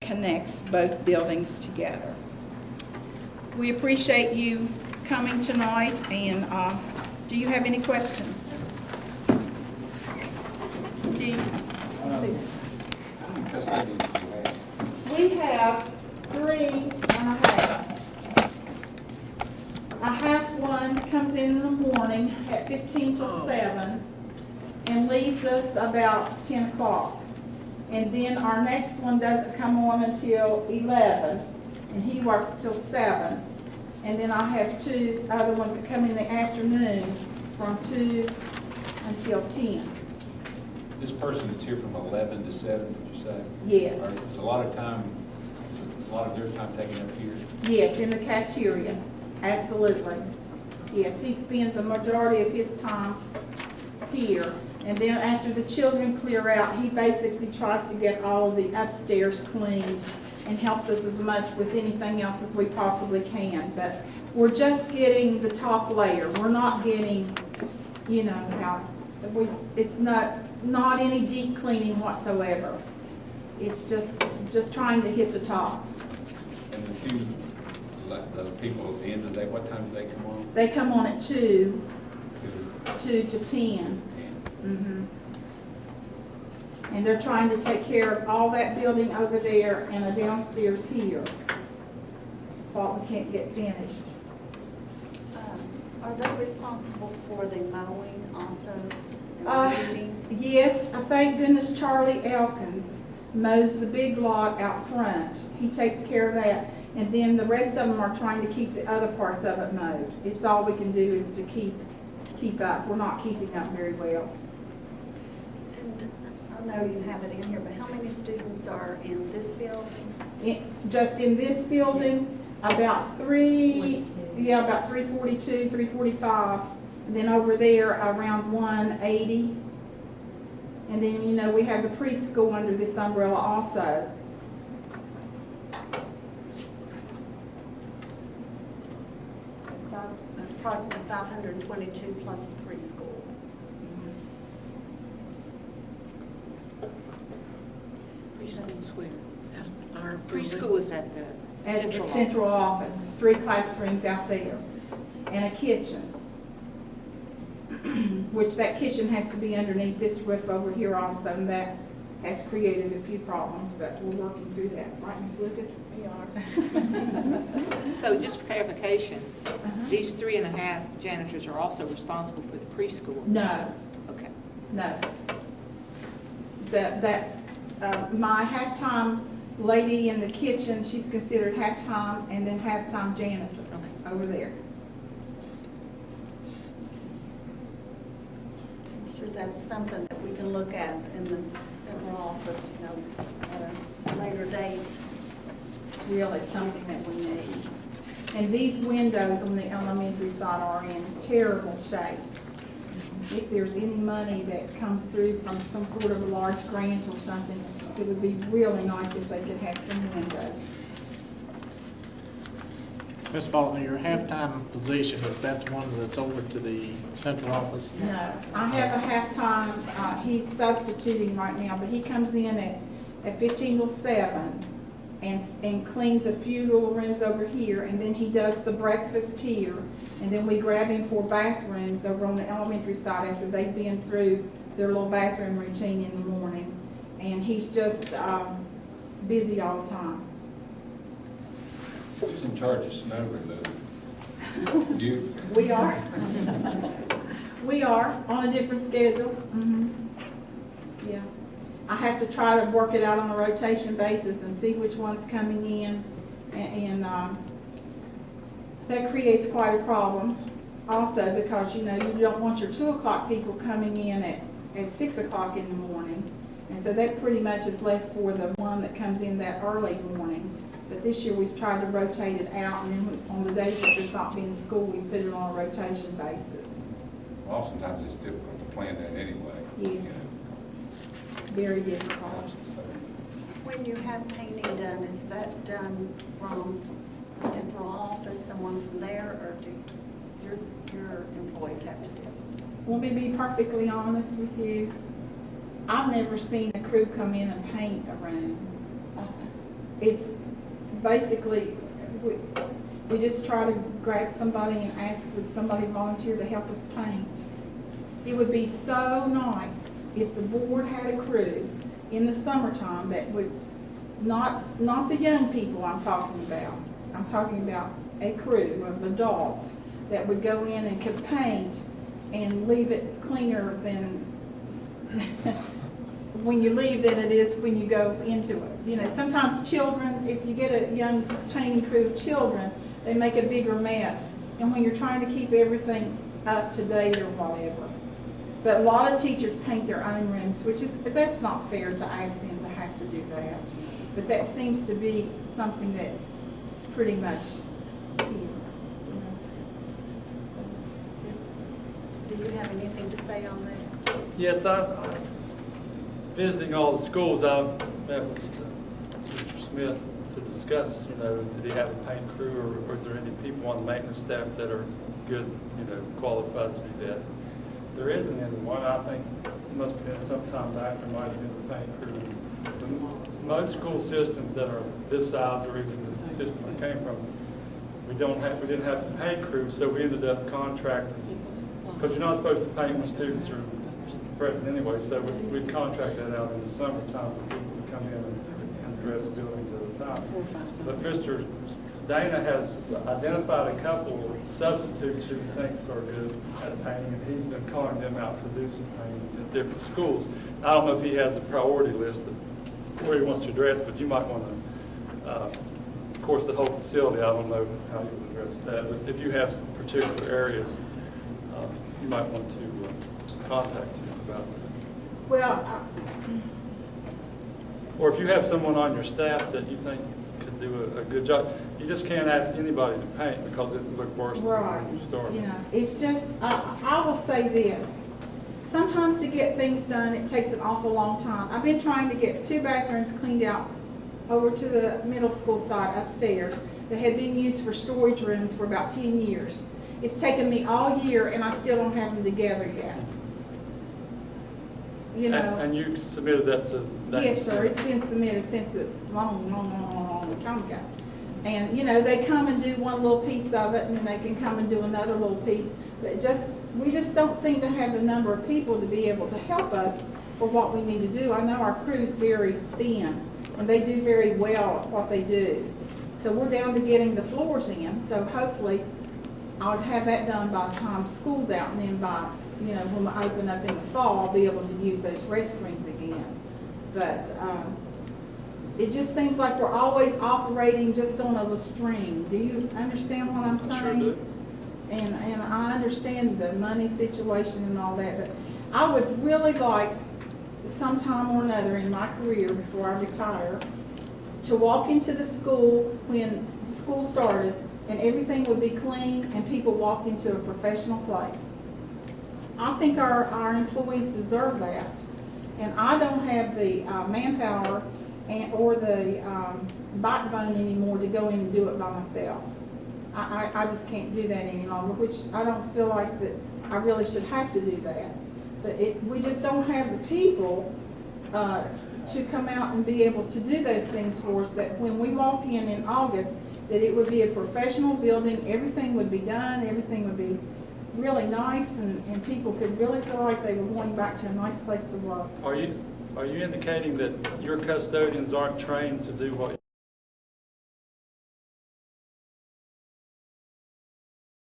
connects both buildings together. We appreciate you coming tonight, and do you have any questions? Steve? How many custodians do you have? We have 3.5. A half one comes in the morning at 15 till 7 and leaves us about 10 o'clock. And then our next one doesn't come on until 11, and he works till 7. And then I have 2 other ones that come in the afternoon from 2 until 10. This person is here from 11 to 7, did you say? Yes. All right, it's a lot of time, a lot of their time taken up here. Yes, in the cafeteria, absolutely. Yes, he spends a majority of his time here. And then after the children clear out, he basically tries to get all of the upstairs cleaned and helps us as much with anything else as we possibly can. But we're just getting the top layer. We're not getting, you know, it's not any deep cleaning whatsoever. It's just trying to hit the top. And the two, like the people at the end of the day, what time do they come on? They come on at 2 To to 10. 10. And they're trying to take care of all that building over there and a downstairs here, while we can't get finished. Are they responsible for the mowing also? and weeding? Yes, I thank goodness Charlie Elkins mows the big lot out front. He takes care of that. And then the rest of them are trying to keep the other parts of it mowed. It's all we can do is to keep up. We're not keeping up very well. And I know you have it in here, but how many students are in this building? Just in this building, about 342, 345. And then over there, around 180. And then, you know, we have the preschool under this umbrella also. Approximately 522 plus the preschool. Preschool's where? Our preschool is at the At the central central office. office, 3 classrooms out there, and a kitchen. Which that kitchen has to be underneath this roof over here also, and that has created a few problems, but we're working through that. Right, Ms. Lucas? We are. So just for clarification, these 3.5 janitors are also responsible for the preschool? No, Okay. no. My halftime lady in the kitchen, she's considered halftime, and then halftime janitor over there. I'm sure that's something that we can look at in the central office, you know, at a later date. It's really something that we need. And these windows on the elementary side are in terrible shape. If there's any money that comes through from some sort of a large grant or something, it would be really nice if they could have some windows. Ms. Faulkner, your halftime position, is that the one that's over to the central office? No, I have a halftime, he's substituting right now, but he comes in at 15 till 7 and cleans a few little rooms over here, and then he does the breakfast here, and then we grab him for bathrooms over on the elementary side after they've been through their little bathroom routine in the morning. And he's just busy all the time. Who's in charge of snow removal? You? We are. We are on a different schedule. Yeah. I have to try to work it out on a rotation basis and see which one's coming in. And that creates quite a problem also, because, you know, you don't want your 2 o'clock people coming in at 6 o'clock in the morning. And so that pretty much is left for the one that comes in that early morning. But this year we've tried to rotate it out, and then on the days that there's not being school, we put it on a rotation basis. Oftentimes it's difficult to plan that anyway. Yes. Very difficult. When you have painting done, is that done from the central office, someone from there, or do your employees have to do it? Want me to be perfectly honest with you? I've never seen a crew come in and paint a room. it's basically, we just try to grab somebody and ask, would somebody volunteer to help us paint? It would be so nice if the board had a crew in the summertime that would, not the young people I'm talking about a crew of adults that would go in and could paint and leave it cleaner than when you leave than it is when you go into it. You know, sometimes children, if you get a young painting crew of children, they make a bigger mess. And when you're trying to keep everything up to date or whatever. But a lot of teachers paint their own rooms, that's not fair to ask them to have to do that. But that seems to be something that is pretty much here. Do you have anything to say on that? Yes, visiting all the schools, I met with Mr. Smith to discuss, did he have a paint crew or is there any people on the maintenance staff that are good, qualified to do that? There isn't anyone. I think it must have been sometime back, there might have been the paint crew. Most school systems that are this size or even the system I came from, we didn't have a paint crew, so we ended up contracting, because you're not supposed to paint when students are present anyway, so we'd contract that out in the summertime for people to come in and address buildings at a time. But Mr. Dana has identified a couple substitutes who he thinks are good at painting, and he's been calling them out to do some painting at different schools. I don't know if he has a priority list of where he wants to address, but you might want to, of course, the whole facility, I don't know how you would address that, but if you have some particular areas, you might want to contact him about it. Well, Or if you have someone on your staff that you think could do a good job, you just can't ask anybody to paint because it would look worse right, than when you started. it's just, I will say this. Sometimes to get things done, it takes an awful long time. I've been trying to get 2 bathrooms cleaned out over to the middle school side upstairs that had been used for storage rooms for about 10 years. It's taken me all year and I still don't have them together yet. And you submitted that to that? Yes, sir, it's been submitted since a long time ago. And, they come and do one little piece of it, and then they can come and do another little piece. But we just don't seem to have the number of people to be able to help us for what we need to do. I know our crew's very thin, and they do very well at what they do. So we're down to getting the floors in, so hopefully I'll have that done by the time school's out, and then by, when we open up in the fall, I'll be able to use those restrooms again. But it just seems like we're always operating just on a string. Do you understand what I'm saying? I sure do. And I understand the money situation and all that, but I would really like sometime or another in my career before I retire to walk into the school when school started and everything would be clean and people walked into a professional place. I think our employees deserve that. And I don't have the manpower or the backbone anymore to go in and do it by myself. I just can't do that any longer, which I don't feel like that I really should have to do that. But we just don't have the people to come out and be able to do those things for us, that when we walk in August, that it would be a professional building, everything would be done, everything would be really nice, and people could really feel like they were going back to a nice place to work. Are you indicating that your custodians aren't trained to do what